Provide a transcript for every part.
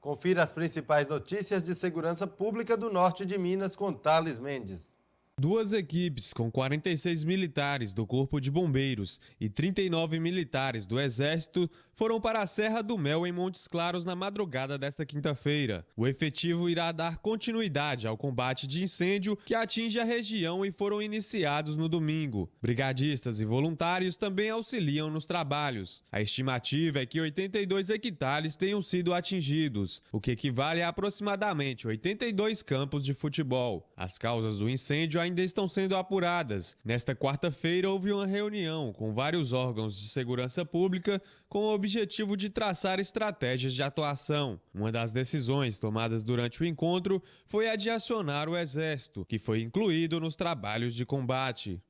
Confira as principais notícias de segurança pública do norte de Minas com Thales Mendes. Duas equipes com 46 militares do Corpo de Bombeiros e 39 militares do Exército foram para a Serra do Mel, em Montes Claros, na madrugada desta quinta-feira. O efetivo irá dar continuidade ao combate de incêndio que atinge a região e foram iniciados no domingo. Brigadistas e voluntários também auxiliam nos trabalhos. A estimativa é que 82 hectares tenham sido atingidos, o que equivale a aproximadamente 82 campos de futebol. As causas do incêndio ainda estão sendo apuradas. Nesta quarta-feira houve uma reunião com vários órgãos de segurança pública com o objetivo de traçar estratégias de atuação. Uma das decisões tomadas durante o encontro foi a de acionar o Exército, que foi incluído nos trabalhos de combate.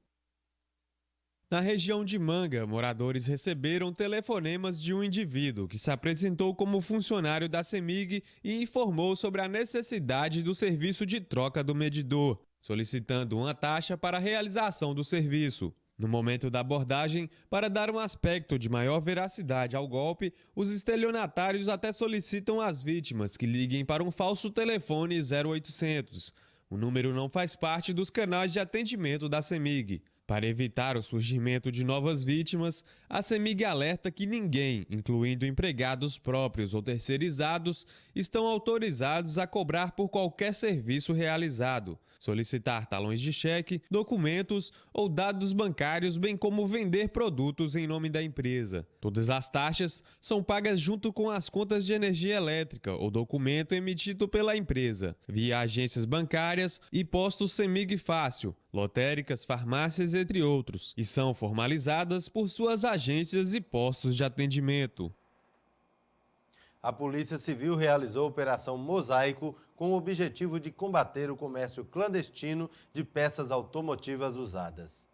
Na região de Manga, moradores receberam telefonemas de um indivíduo que se apresentou como funcionário da CEMIG e informou sobre a necessidade do serviço de troca do medidor, solicitando uma taxa para a realização do serviço. No momento da abordagem, para dar um aspecto de maior veracidade ao golpe, os estelionatários até solicitam às vítimas que liguem para um falso telefone 0800. O número não faz parte dos canais de atendimento da CEMIG. Para evitar o surgimento de novas vítimas, a CEMIG alerta que ninguém, incluindo empregados próprios ou terceirizados, estão autorizados a cobrar por qualquer serviço realizado, solicitar talões de cheque, documentos ou dados bancários, bem como vender produtos em nome da empresa. Todas as taxas são pagas junto com as contas de energia elétrica ou documento emitido pela empresa, via agências bancárias e postos CEMIG Fácil, lotéricas, farmácias, entre outros, e são formalizadas por suas agências e postos de atendimento. A Polícia Civil realizou a Operação Mosaico com o objetivo de combater o comércio clandestino de peças automotivas usadas.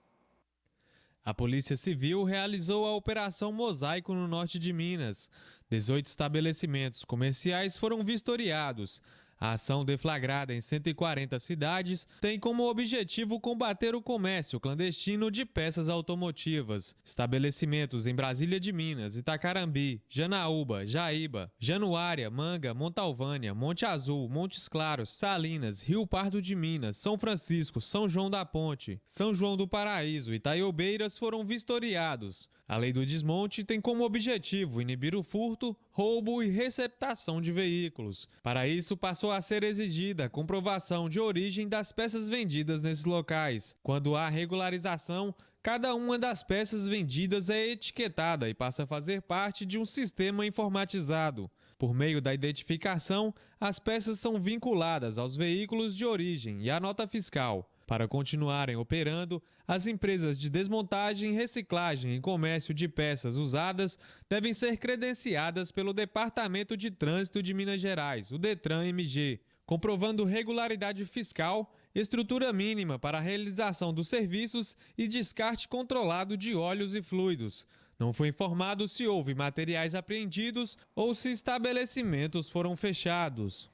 A Polícia Civil realizou a Operação Mosaico no norte de Minas. 18 estabelecimentos comerciais foram vistoriados. A ação, deflagrada em 140 cidades, tem como objetivo combater o comércio clandestino de peças automotivas. Estabelecimentos em Brasília de Minas, Itacarambi, Janaúba, Jaíba, Januária, Manga, Montalvânia, Monte Azul, Montes Claros, Salinas, Rio Pardo de Minas, São Francisco, São João da Ponte, São João do Paraíso e Itaiobeiras foram vistoriados. A Lei do Desmonte tem como objetivo inibir o furto, roubo e receptação de veículos. Para isso, passou a ser exigida a comprovação de origem das peças vendidas nesses locais. Quando há regularização, cada uma das peças vendidas é etiquetada e passa a fazer parte de um sistema informatizado. Por meio da identificação, as peças são vinculadas aos veículos de origem e à nota fiscal. Para continuarem operando, as empresas de desmontagem, reciclagem e comércio de peças usadas devem ser credenciadas pelo Departamento de Trânsito de Minas Gerais, o DETRAN-MG, comprovando regularidade fiscal, estrutura mínima para a realização dos serviços e descarte controlado de óleos e fluidos. Não foi informado se houve materiais apreendidos ou se estabelecimentos foram fechados.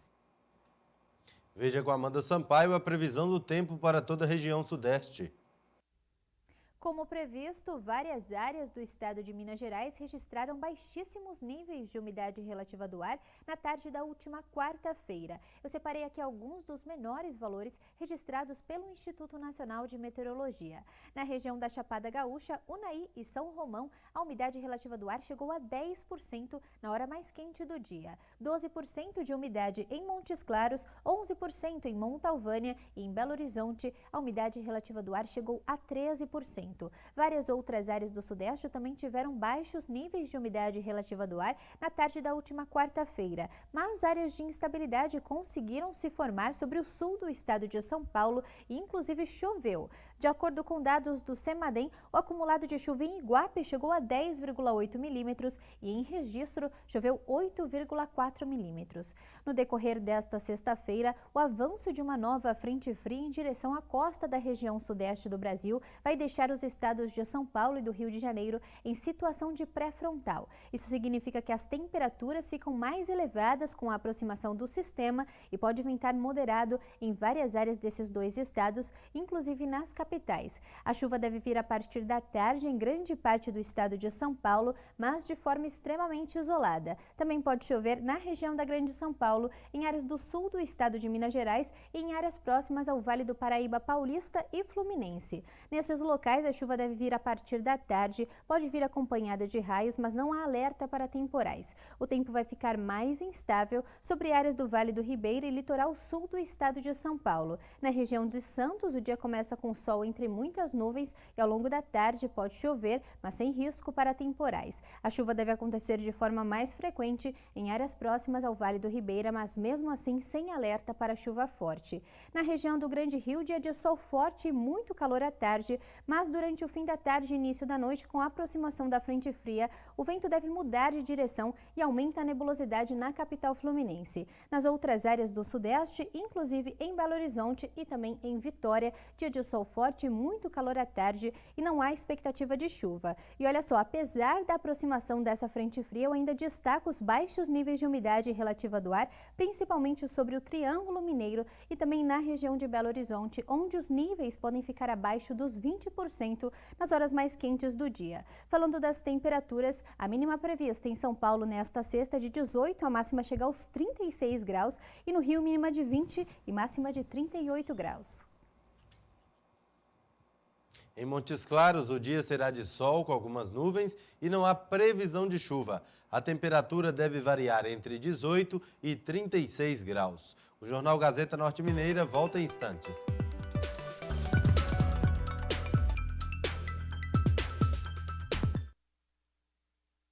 Veja com Amanda Sampaio a previsão do tempo para toda a região sudeste. Como previsto, várias áreas do estado de Minas Gerais registraram baixíssimos níveis de umidade relativa do ar na tarde da última quarta-feira. Eu separei aqui alguns dos menores valores registrados pelo Instituto Nacional de Meteorologia. Na região da Chapada Gaúcha, Unai e São Romão, a umidade relativa do ar chegou a 10% na hora mais quente do dia, 12% de umidade em Montes Claros, 11% em Montalvânia e em Belo Horizonte, a umidade relativa do ar chegou a 13%. Várias outras áreas do Sudeste também tiveram baixos níveis de umidade relativa do ar na tarde da última quarta-feira, mas áreas de instabilidade conseguiram se formar sobre o sul do estado de São Paulo e inclusive choveu. De acordo com dados do CEMADEM, o acumulado de chuva em Iguape chegou a 10,8 milímetros e em Registro choveu 8,4 milímetros. No decorrer desta sexta-feira, o avanço de uma nova frente fria em direção à costa da região sudeste do Brasil vai deixar os os estados de São Paulo e do Rio de Janeiro em situação de pré-frontal. Isso significa que as temperaturas ficam mais elevadas com a aproximação do sistema e pode ventar moderado em várias áreas desses dois estados, inclusive nas capitais. A chuva deve vir a partir da tarde em grande parte do estado de São Paulo, mas de forma extremamente isolada. Também pode chover na região da Grande São Paulo, em áreas do sul do estado de Minas Gerais e em áreas próximas ao Vale do Paraíba Paulista e Fluminense. Nesses locais, a chuva deve vir a partir da tarde, pode vir acompanhada de raios, mas não há alerta para temporais. O tempo vai ficar mais instável sobre áreas do Vale do Ribeira e litoral sul do estado de São Paulo. Na região de Santos, o dia começa com sol entre muitas nuvens e ao longo da tarde pode chover, mas sem risco para temporais. A chuva deve acontecer de forma mais frequente em áreas próximas ao Vale do Ribeira, mas mesmo assim sem alerta para chuva forte. Na região do Grande Rio, dia de sol forte e muito calor à tarde, mas durante o fim da tarde e início da noite, com a aproximação da frente fria, o vento deve mudar de direção e aumenta a nebulosidade na capital fluminense. Nas outras áreas do sudeste, inclusive em Belo Horizonte e também em Vitória, dia de sol forte e muito calor à tarde e não há expectativa de chuva. E olha só, apesar da aproximação dessa frente fria, eu ainda destaco os baixos níveis de umidade relativa do ar, principalmente sobre o Triângulo Mineiro e também na região de Belo Horizonte, onde os níveis podem ficar abaixo dos 20% nas horas mais quentes do dia. Falando das temperaturas, a mínima prevista em São Paulo nesta sexta é de 18, a máxima chega aos 36 graus e no Rio mínima de 20 e máxima de 38 graus. Em Montes Claros, o dia será de sol com algumas nuvens e não há previsão de chuva. A temperatura deve variar entre 18 e 36 graus. O Jornal Gazeta Norte Mineira volta em instantes.